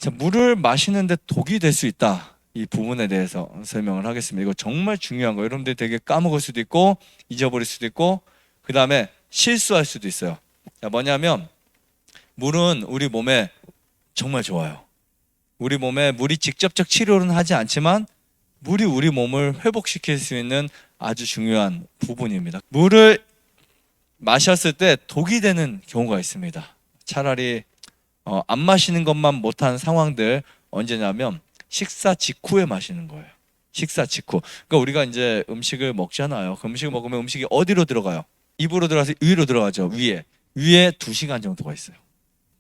자, 물을 마시는데 독이 될 수 있다. 이 부분에 대해서 설명을 하겠습니다. 이거 정말 중요한 거예요. 여러분들이 되게 까먹을 수도 있고 잊어버릴 수도 있고 그 다음에 실수할 수도 있어요. 자, 뭐냐면 물은 우리 몸에 정말 좋아요. 우리 몸에 물이 직접적 치료는 하지 않지만 물이 우리 몸을 회복시킬 수 있는 아주 중요한 부분입니다. 물을 마셨을 때 독이 되는 경우가 있습니다. 차라리 안 마시는 것만 못한 상황들 언제냐면 식사 직후에 마시는 거예요. 식사 직후. 그러니까 우리가 이제 음식을 먹잖아요. 그 음식을 먹으면 음식이 어디로 들어가요? 입으로 들어가서 위로 들어가죠. 위에 2시간 정도가 있어요.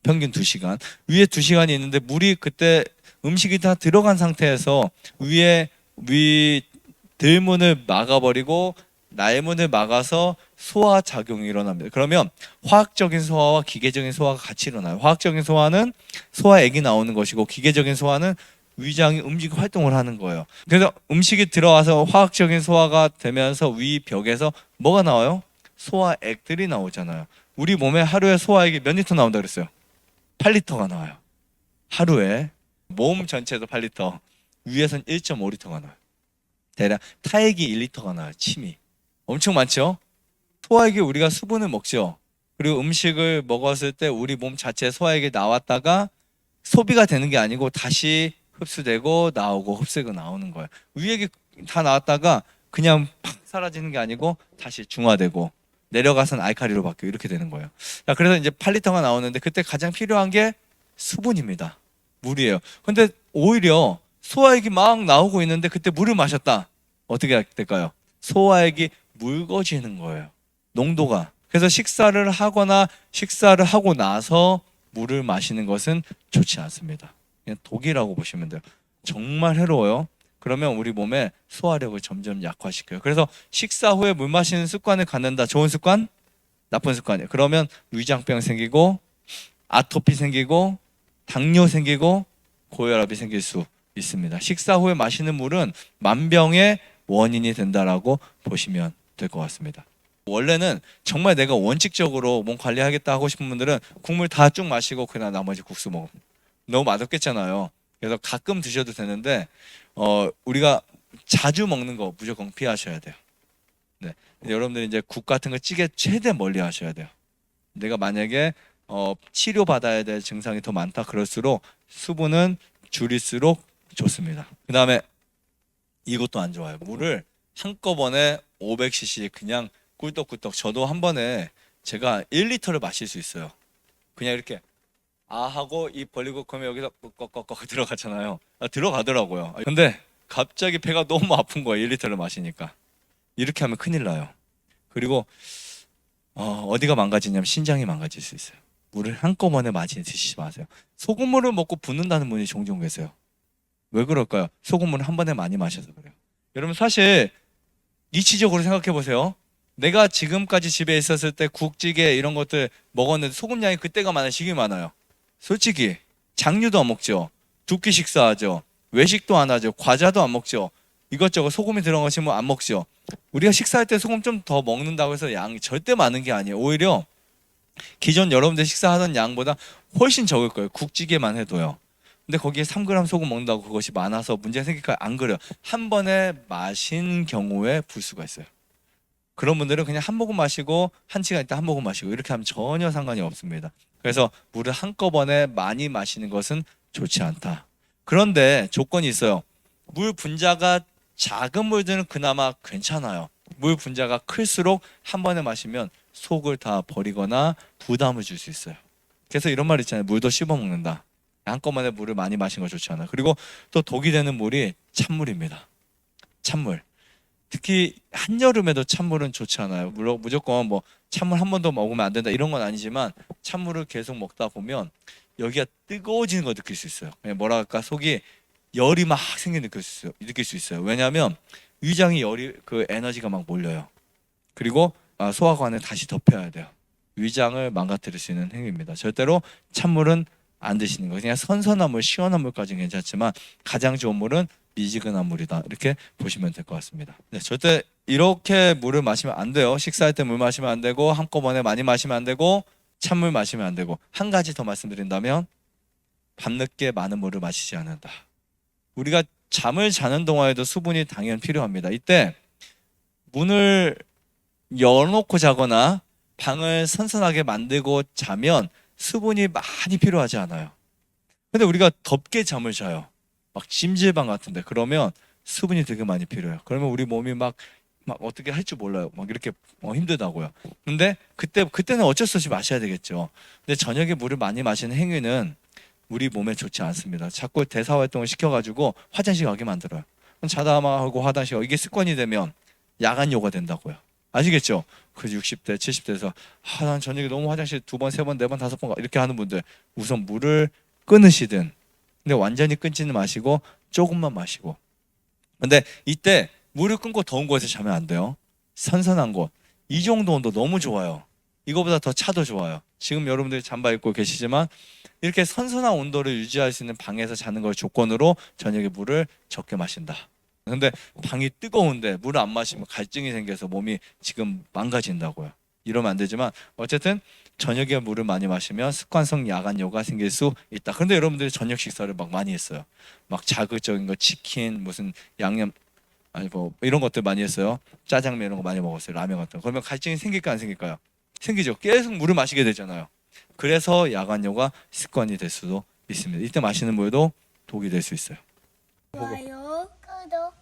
평균 2시간. 위에 2시간이 있는데 물이 그때 음식이 다 들어간 상태에서 위에 위 들문을 막아버리고 날문을 막아서 소화 작용이 일어납니다. 그러면 화학적인 소화와 기계적인 소화가 같이 일어나요. 화학적인 소화는 소화액이 나오는 것이고 기계적인 소화는 위장이 움직이고 활동을 하는 거예요. 그래서 음식이 들어와서 화학적인 소화가 되면서 위 벽에서 뭐가 나와요? 소화액들이 나오잖아요. 우리 몸에 하루에 소화액이 몇 리터 나온다 그랬어요? 8리터가 나와요. 하루에 몸 전체에서 8리터, 위에서는 1.5리터가 나와요. 대략 타액이 1리터가 나와요. 침이 엄청 많죠? 소화액이 우리가 수분을 먹죠. 그리고 음식을 먹었을 때 우리 몸 자체에 소화액이 나왔다가 소비가 되는 게 아니고 다시 흡수되고 나오고 흡수되고 나오는 거예요. 위액이 다 나왔다가 그냥 팍 사라지는 게 아니고 다시 중화되고 내려가선 알칼리로 바뀌고 이렇게 되는 거예요. 자, 그래서 이제 8리터가 나오는데 그때 가장 필요한 게 수분입니다. 물이에요. 근데 오히려 소화액이 막 나오고 있는데 그때 물을 마셨다. 어떻게 될까요? 소화액이 묽어지는 거예요. 농도가. 그래서 식사를 하거나 식사를 하고 나서 물을 마시는 것은 좋지 않습니다. 그냥 독이라고 보시면 돼요. 정말 해로워요. 그러면 우리 몸의 소화력을 점점 약화시켜요. 그래서 식사 후에 물 마시는 습관을 갖는다. 좋은 습관? 나쁜 습관이에요. 그러면 위장병 생기고 아토피 생기고 당뇨 생기고 고혈압이 생길 수 있습니다. 식사 후에 마시는 물은 만병의 원인이 된다라고 보시면 될 것 같습니다. 원래는 정말 내가 원칙적으로 몸 관리하겠다 하고 싶은 분들은 국물 다 쭉 마시고 그냥 나머지 국수 먹으면 너무 맛없겠잖아요. 그래서 가끔 드셔도 되는데 우리가 자주 먹는 거 무조건 피하셔야 돼요. 네. 여러분들 이제 국 같은 거 찌개 최대 멀리 하셔야 돼요. 내가 만약에 치료 받아야 될 증상이 더 많다 그럴수록 수분은 줄일수록 좋습니다. 그 다음에 이것도 안 좋아요. 물을 한꺼번에 500cc 그냥 꿀떡꿀떡. 저도 한 번에 제가 1리터를 마실 수 있어요. 그냥 이렇게 하고 입 벌리고 그러면 여기서 꺽꺽꺽꺽 들어가잖아요. 들어가더라고요. 근데 갑자기 배가 너무 아픈 거예요. 1리터를 마시니까. 이렇게 하면 큰일 나요. 그리고 어디가 망가지냐면 신장이 망가질 수 있어요. 물을 한꺼번에 많이 드시지 마세요. 소금물을 먹고 붓는다는 분이 종종 계세요. 왜 그럴까요? 소금물을 한 번에 많이 마셔서 그래요. 여러분 사실 이치적으로 생각해 보세요. 내가 지금까지 집에 있었을 때 국찌개 이런 것들 먹었는데 소금량이 그때가 많아요? 지금이 많아요? 솔직히 장류도 안 먹죠. 두 끼 식사하죠. 외식도 안 하죠. 과자도 안 먹죠. 이것저것 소금이 들어간 것이 뭐 안 먹죠. 우리가 식사할 때 소금 좀 더 먹는다고 해서 양이 절대 많은 게 아니에요. 오히려 기존 여러분들 식사하던 양보다 훨씬 적을 거예요. 국찌개만 해도요. 근데 거기에 3g 소금 먹는다고 그것이 많아서 문제가 생길까요? 안 그래요. 한 번에 마신 경우에 불수가 있어요. 그런 분들은 그냥 한 모금 마시고 한 시간 있다 한 모금 마시고 이렇게 하면 전혀 상관이 없습니다. 그래서 물을 한꺼번에 많이 마시는 것은 좋지 않다. 그런데 조건이 있어요. 물 분자가 작은 물들은 그나마 괜찮아요. 물 분자가 클수록 한 번에 마시면 속을 다 버리거나 부담을 줄 수 있어요. 그래서 이런 말 있잖아요. 물도 씹어 먹는다. 한꺼번에 물을 많이 마시는 거 좋지 않아요. 그리고 또 독이 되는 물이 찬물입니다. 찬물. 특히 한여름에도 찬물은 좋지 않아요. 물론 무조건 뭐 찬물 한 번도 먹으면 안 된다 이런 건 아니지만 찬물을 계속 먹다 보면 여기가 뜨거워지는 거 느낄 수 있어요. 뭐라 할까 속이 열이 막 생겨 느낄 수 있어요. 왜냐하면 위장이 열이 그 에너지가 막 몰려요. 그리고 소화관을 다시 덮여야 돼요. 위장을 망가뜨릴 수 있는 행위입니다. 절대로 찬물은 안 드시는 거예요. 그냥 선선한 물, 시원한 물까지는 괜찮지만 가장 좋은 물은 미지근한 물이다. 이렇게 보시면 될 것 같습니다. 네, 절대 이렇게 물을 마시면 안 돼요. 식사할 때 물 마시면 안 되고 한꺼번에 많이 마시면 안 되고 찬물 마시면 안 되고 한 가지 더 말씀드린다면 밤늦게 많은 물을 마시지 않는다. 우리가 잠을 자는 동안에도 수분이 당연 필요합니다. 이때 문을 열어놓고 자거나 방을 선선하게 만들고 자면 수분이 많이 필요하지 않아요. 근데 우리가 덥게 잠을 자요. 막 찜질방 같은데 그러면 수분이 되게 많이 필요해요. 그러면 우리 몸이 막 어떻게 할 줄 몰라요. 막 이렇게 힘들다고요. 근데 그때는 어쩔 수 없이 마셔야 되겠죠. 근데 저녁에 물을 많이 마시는 행위는 우리 몸에 좋지 않습니다. 자꾸 대사 활동을 시켜가지고 화장실 가게 만들어요. 자다만 하고 화장실 이게 습관이 되면 야간요가 된다고요. 아시겠죠? 그 60대, 70대에서 난 저녁에 너무 화장실 2번, 3번, 4번, 5번 이렇게 하는 분들 우선 물을 끊으시든 근데 완전히 끊지는 마시고 조금만 마시고 근데 이때 물을 끊고 더운 곳에서 자면 안 돼요. 선선한 곳. 이 정도 온도 너무 좋아요. 이거보다 더 차도 좋아요. 지금 여러분들이 잠바 입고 계시지만 이렇게 선선한 온도를 유지할 수 있는 방에서 자는 걸 조건으로 저녁에 물을 적게 마신다. 근데 방이 뜨거운데 물을 안 마시면 갈증이 생겨서 몸이 지금 망가진다고요. 이러면 안 되지만 어쨌든 저녁에 물을 많이 마시면 습관성 야간요가 생길 수 있다. 그런데 여러분들이 저녁 식사를 막 많이 했어요. 막 자극적인 거 치킨 무슨 양념 아니 뭐 이런 것들 많이 했어요. 짜장면 이런 거 많이 먹었어요. 라면 같은 거. 그러면 갈증이 생길까 안 생길까요? 생기죠. 계속 물을 마시게 되잖아요. 그래서 야간요가 습관이 될 수도 있습니다. 이때 마시는 물도 독이 될 수 있어요. 좋아요, 구독,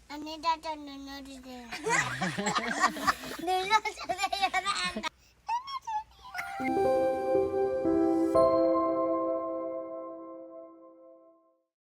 안내자자 눌러주세요. 눌러주세요. 눌러주세요.